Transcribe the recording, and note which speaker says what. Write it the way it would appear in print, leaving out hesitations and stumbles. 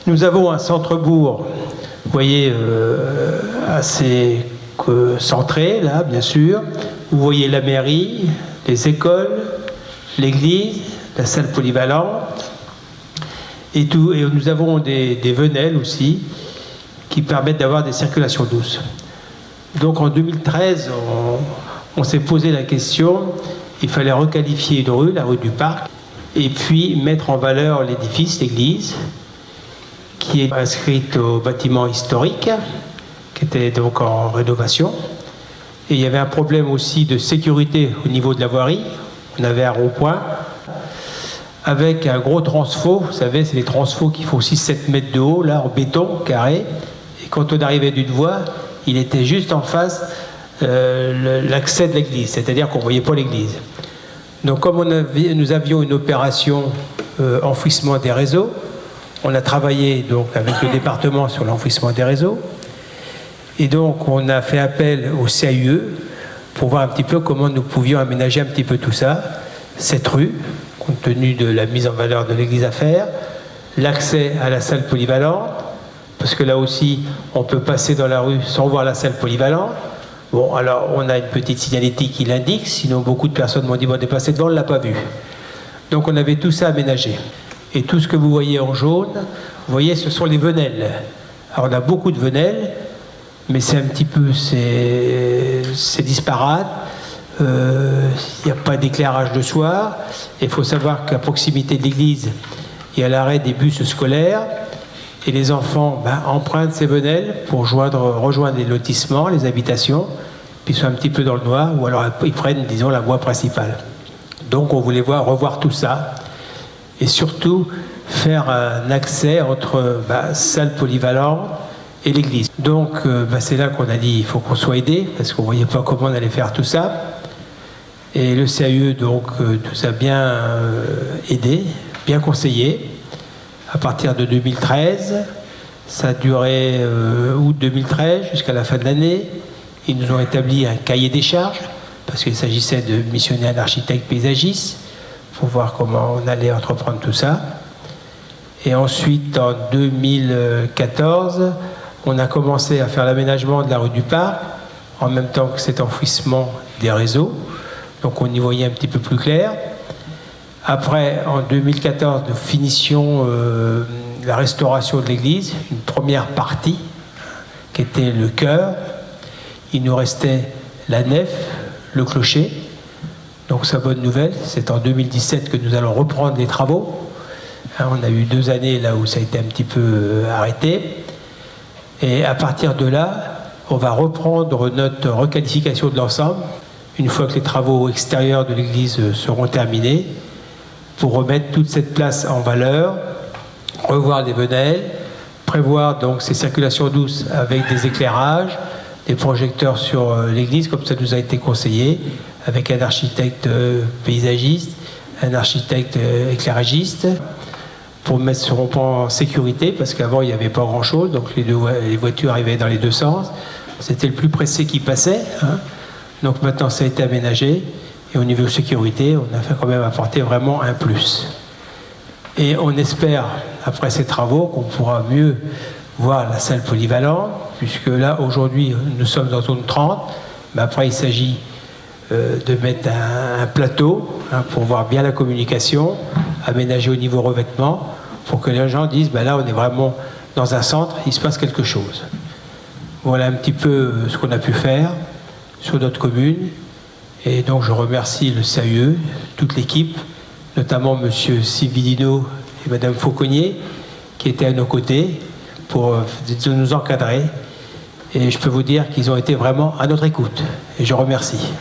Speaker 1: Nous avons un centre-bourg, vous voyez, assez centré, là, bien sûr. Vous voyez la mairie, les écoles, l'église, la salle polyvalente. Et nous avons des venelles aussi qui permettent d'avoir des circulations douces. Donc en 2013, on s'est posé la question, il fallait requalifier une rue, la rue du Parc, et puis mettre en valeur l'édifice, l'église, qui est inscrite au bâtiment historique, qui était donc en rénovation. Et il y avait un problème aussi de sécurité au niveau de la voirie. On avait un rond-point avec un gros transfo, vous savez, c'est les transfos qui font 6-7 mètres de haut, là, en béton, carré. Et quand on arrivait d'une voie, il était juste en face l'accès de l'église, c'est-à-dire qu'on ne voyait pas l'église. Donc comme nous avions une opération enfouissement des réseaux, on a travaillé donc avec le département sur l'enfouissement des réseaux. Et donc on a fait appel au CAUE pour voir un petit peu comment nous pouvions aménager un petit peu tout ça, cette rue, compte tenu de la mise en valeur de l'église à faire, l'accès à la salle polyvalente, parce que là aussi, on peut passer dans la rue sans voir la salle polyvalente. Bon, alors, on a une petite signalétique qui l'indique, sinon beaucoup de personnes m'ont dit, bon, on est passé devant, on ne l'a pas vu. Donc, on avait tout ça aménagé. Et tout ce que vous voyez en jaune, vous voyez, ce sont les venelles. Alors, on a beaucoup de venelles, mais c'est un petit peu, c'est disparate. Il n'y a pas d'éclairage de soir. Il faut savoir qu'à proximité de l'église, il y a l'arrêt des bus scolaires. Et les enfants empruntent ces venelles pour rejoindre les lotissements, les habitations, puis ils sont un petit peu dans le noir, ou alors ils prennent, disons, la voie principale. Donc on voulait revoir tout ça, et surtout faire un accès entre salle polyvalente et l'église. Donc c'est là qu'on a dit il faut qu'on soit aidé, parce qu'on ne voyait pas comment on allait faire tout ça. Et le CAUE donc nous a bien aidé, bien conseillé. À partir de 2013, ça a duré août 2013 jusqu'à la fin de l'année. Ils nous ont établi un cahier des charges, parce qu'il s'agissait de missionner un architecte paysagiste, pour voir comment on allait entreprendre tout ça. Et ensuite, en 2014, on a commencé à faire l'aménagement de la rue du Parc, en même temps que cet enfouissement des réseaux. Donc on y voyait un petit peu plus clair. Après, en 2014, nous finissions la restauration de l'église, une première partie, qui était le chœur. Il nous restait la nef, le clocher. Donc, sa bonne nouvelle, c'est en 2017 que nous allons reprendre les travaux. On a eu 2 années là où ça a été un petit peu arrêté. Et à partir de là, on va reprendre notre requalification de l'ensemble, une fois que les travaux extérieurs de l'église seront terminés, pour remettre toute cette place en valeur, revoir les venelles, prévoir donc ces circulations douces avec des éclairages, des projecteurs sur l'église, comme ça nous a été conseillé, avec un architecte paysagiste, un architecte éclairagiste, pour mettre ce rond-point en sécurité, parce qu'avant il n'y avait pas grand-chose, donc les voitures arrivaient dans les 2 sens. C'était le plus pressé qui passait, hein. Donc maintenant ça a été aménagé. Et au niveau sécurité, on a fait quand même apporter vraiment un plus. Et on espère, après ces travaux, qu'on pourra mieux voir la salle polyvalente, puisque là, aujourd'hui, nous sommes en zone 30, mais après, il s'agit de mettre un plateau pour voir bien la communication, aménager au niveau revêtement, pour que les gens disent, là, on est vraiment dans un centre, il se passe quelque chose. Voilà un petit peu ce qu'on a pu faire sur notre commune. Et donc je remercie le CAUE, toute l'équipe, notamment M. Civilino et Mme Fauconnier, qui étaient à nos côtés pour nous encadrer. Et je peux vous dire qu'ils ont été vraiment à notre écoute. Et je remercie.